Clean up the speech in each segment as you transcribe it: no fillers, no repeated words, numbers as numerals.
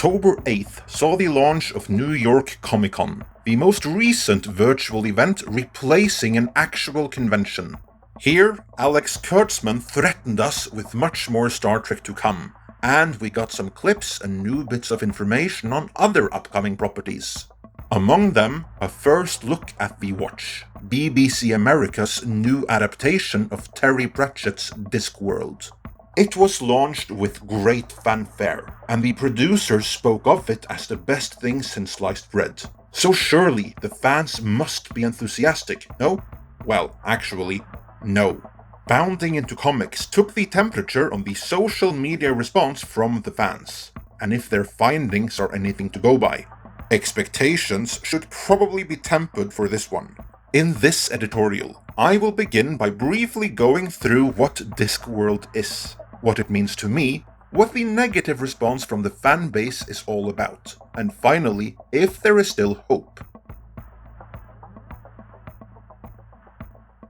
October 8th saw the launch of New York Comic Con, the most recent virtual event replacing an actual convention. Here, Alex Kurtzman threatened us with much more Star Trek to come, and we got some clips and new bits of information on other upcoming properties. Among them, a first look at The Watch, BBC America's new adaptation of Terry Pratchett's Discworld. It was launched with great fanfare, and the producers spoke of it as the best thing since sliced bread. So surely the fans must be enthusiastic, no? Well, actually, no. Bounding into Comics took the temperature on the social media response from the fans, and if their findings are anything to go by. Expectations should probably be tempered for this one. In this editorial, I will begin by briefly going through what Discworld is, what it means to me, what the negative response from the fan base is all about, and finally, if there is still hope.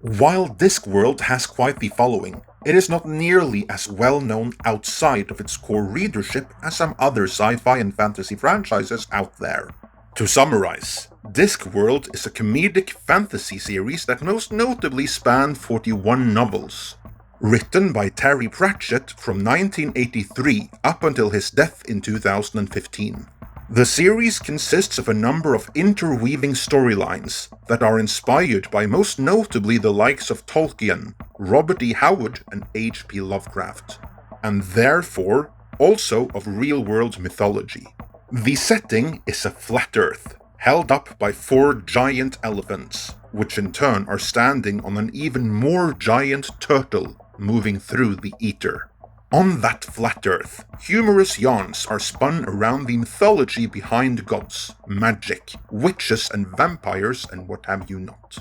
While Discworld has quite the following, it is not nearly as well known outside of its core readership as some other sci-fi and fantasy franchises out there. To summarize, Discworld is a comedic fantasy series that most notably spanned 41 novels. Written by Terry Pratchett from 1983 up until his death in 2015. The series consists of a number of interweaving storylines that are inspired by most notably the likes of Tolkien, Robert E. Howard, and H.P. Lovecraft, and therefore also of real-world mythology. The setting is a flat Earth, held up by 4 giant elephants, which in turn are standing on an even more giant turtle moving through the ether. On that flat Earth, humorous yarns are spun around the mythology behind gods, magic, witches and vampires and what have you not.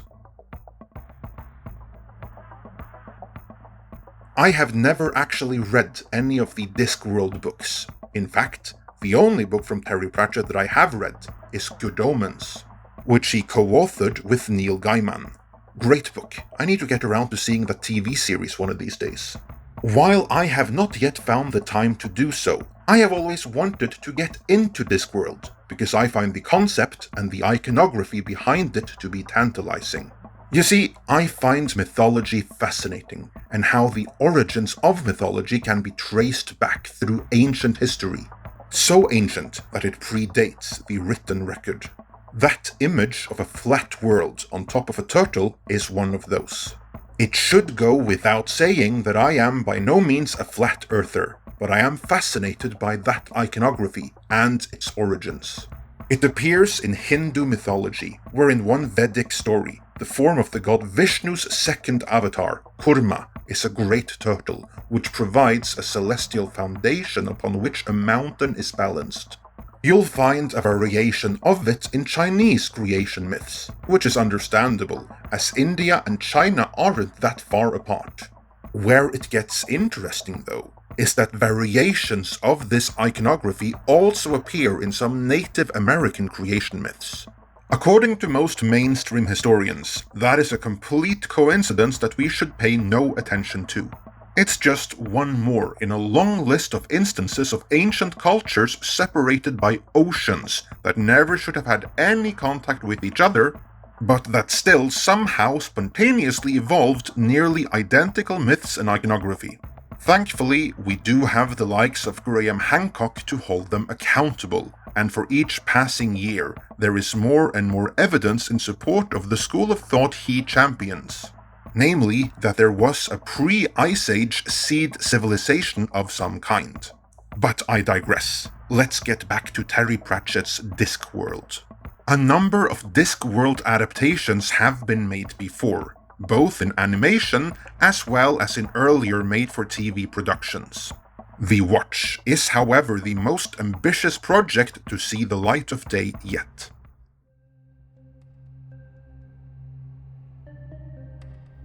I have never actually read any of the Discworld books. In fact, the only book from Terry Pratchett that I have read is Good Omens, which he co-authored with Neil Gaiman. Great book. I need to get around to seeing the TV series one of these days. While I have not yet found the time to do so, I have always wanted to get into Discworld, because I find the concept and the iconography behind it to be tantalizing. You see, I find mythology fascinating, and how the origins of mythology can be traced back through ancient history. So ancient that it predates the written record. That image of a flat world on top of a turtle is one of those. It should go without saying that I am by no means a flat earther, but I am fascinated by that iconography and its origins. It appears in Hindu mythology, where in one Vedic story, the form of the god Vishnu's second avatar, Kurma, is a great turtle, which provides a celestial foundation upon which a mountain is balanced. You'll find a variation of it in Chinese creation myths, which is understandable, as India and China aren't that far apart. Where it gets interesting, though, is that variations of this iconography also appear in some Native American creation myths. According to most mainstream historians, that is a complete coincidence that we should pay no attention to. It's just one more in a long list of instances of ancient cultures separated by oceans that never should have had any contact with each other, but that still somehow spontaneously evolved nearly identical myths and iconography. Thankfully, we do have the likes of Graham Hancock to hold them accountable, and for each passing year, there is more and more evidence in support of the school of thought he champions. Namely, that there was a pre-Ice Age seed civilization of some kind. But I digress. Let's get back to Terry Pratchett's Discworld. A number of Discworld adaptations have been made before, both in animation as well as in earlier made-for-TV productions. The Watch is, however, the most ambitious project to see the light of day yet.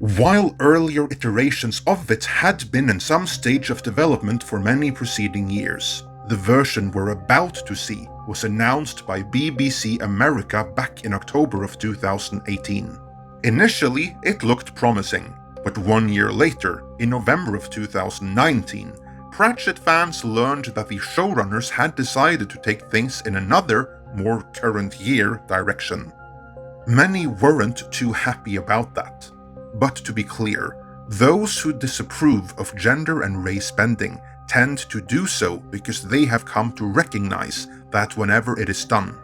While earlier iterations of it had been in some stage of development for many preceding years, the version we're about to see was announced by BBC America back in October of 2018. Initially, it looked promising, but 1 year later, in November of 2019, Pratchett fans learned that the showrunners had decided to take things in another, more current year direction. Many weren't too happy about that. But to be clear, those who disapprove of gender and race bending tend to do so because they have come to recognize that whenever it is done,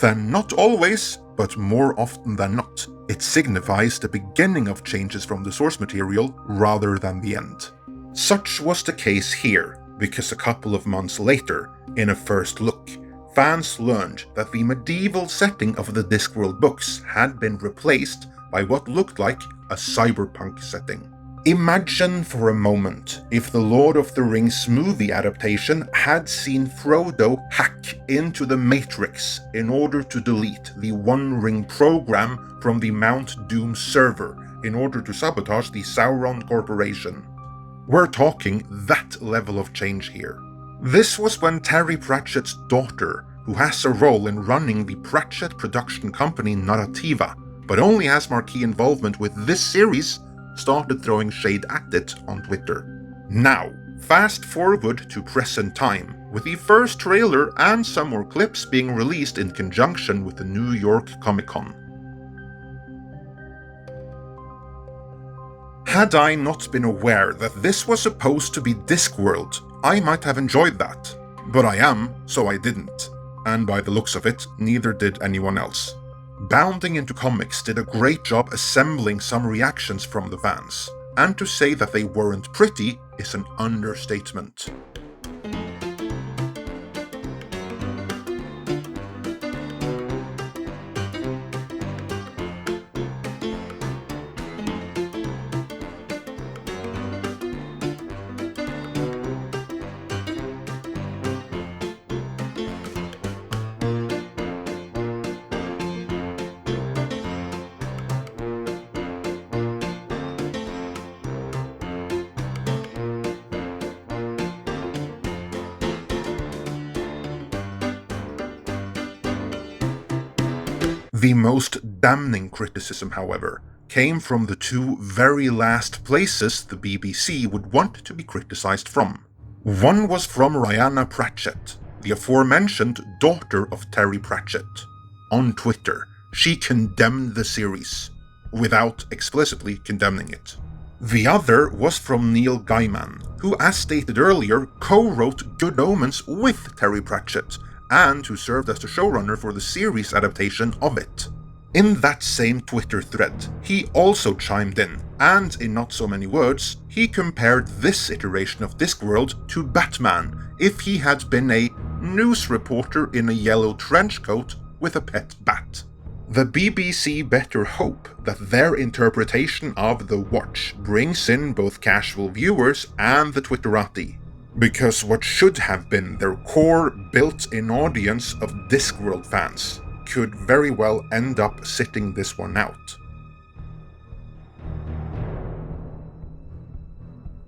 then not always, but more often than not, it signifies the beginning of changes from the source material rather than the end. Such was the case here, because a couple of months later, in a first look, fans learned that the medieval setting of the Discworld books had been replaced by what looked like a cyberpunk setting. Imagine for a moment if the Lord of the Rings movie adaptation had seen Frodo hack into the Matrix in order to delete the One Ring program from the Mount Doom server in order to sabotage the Sauron Corporation. We're talking that level of change here. This was when Terry Pratchett's daughter, who has a role in running the Pratchett production company Narrativa, but only has marquee involvement with this series, started throwing shade at it on Twitter. Now, fast forward to present time, with the first trailer and some more clips being released in conjunction with the New York Comic Con. Had I not been aware that this was supposed to be Discworld, I might have enjoyed that. But I am, so I didn't. And by the looks of it, neither did anyone else. Bounding Into Comics did a great job assembling some reactions from the fans, and to say that they weren't pretty is an understatement. The most damning criticism, however, came from the two very last places the BBC would want to be criticized from. One was from Rhianna Pratchett, the aforementioned daughter of Terry Pratchett. On Twitter, she condemned the series, without explicitly condemning it. The other was from Neil Gaiman, who, as stated earlier, co-wrote Good Omens with Terry Pratchett, and who served as the showrunner for the series adaptation of it. In that same Twitter thread, he also chimed in, and in not so many words, he compared this iteration of Discworld to Batman if he had been a news reporter in a yellow trench coat with a pet bat. The BBC better hope that their interpretation of The Watch brings in both casual viewers and the Twitterati, because what should have been their core built-in audience of Discworld fans could very well end up sitting this one out.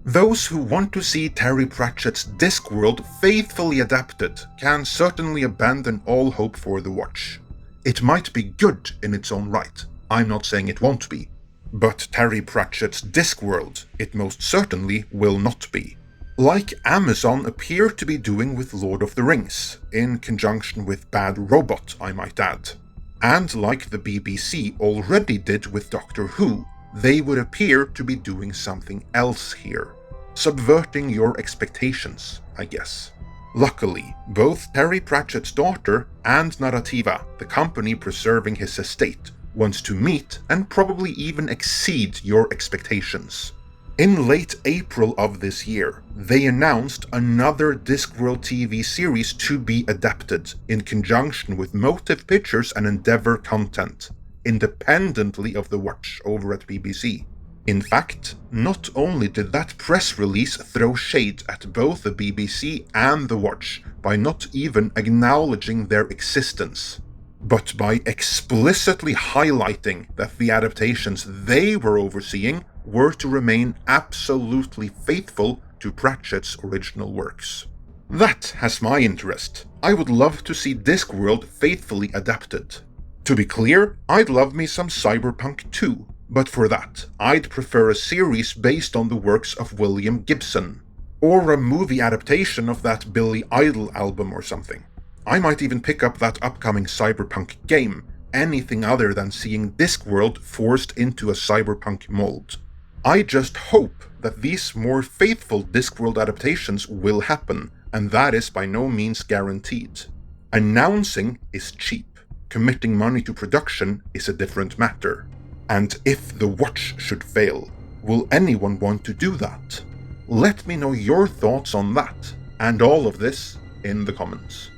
Those who want to see Terry Pratchett's Discworld faithfully adapted can certainly abandon all hope for The Watch. It might be good in its own right, I'm not saying it won't be, but Terry Pratchett's Discworld it most certainly will not be. Like Amazon appear to be doing with Lord of the Rings, in conjunction with Bad Robot, I might add. And like the BBC already did with Doctor Who, they would appear to be doing something else here. Subverting your expectations, I guess. Luckily, both Terry Pratchett's daughter and Narrativa, the company preserving his estate, wants to meet and probably even exceed your expectations. In late April of this year, they announced another Discworld TV series to be adapted in conjunction with Motive Pictures and Endeavour Content, independently of The Watch over at BBC. In fact, not only did that press release throw shade at both the BBC and The Watch by not even acknowledging their existence, but by explicitly highlighting that the adaptations they were overseeing were to remain absolutely faithful to Pratchett's original works. That has my interest. I would love to see Discworld faithfully adapted. To be clear, I'd love me some Cyberpunk too, but for that, I'd prefer a series based on the works of William Gibson. Or a movie adaptation of that Billy Idol album or something. I might even pick up that upcoming Cyberpunk game, anything other than seeing Discworld forced into a Cyberpunk mold. I just hope that these more faithful Discworld adaptations will happen, and that is by no means guaranteed. Announcing is cheap. Committing money to production is a different matter. And if The Watch should fail, will anyone want to do that? Let me know your thoughts on that, and all of this, in the comments.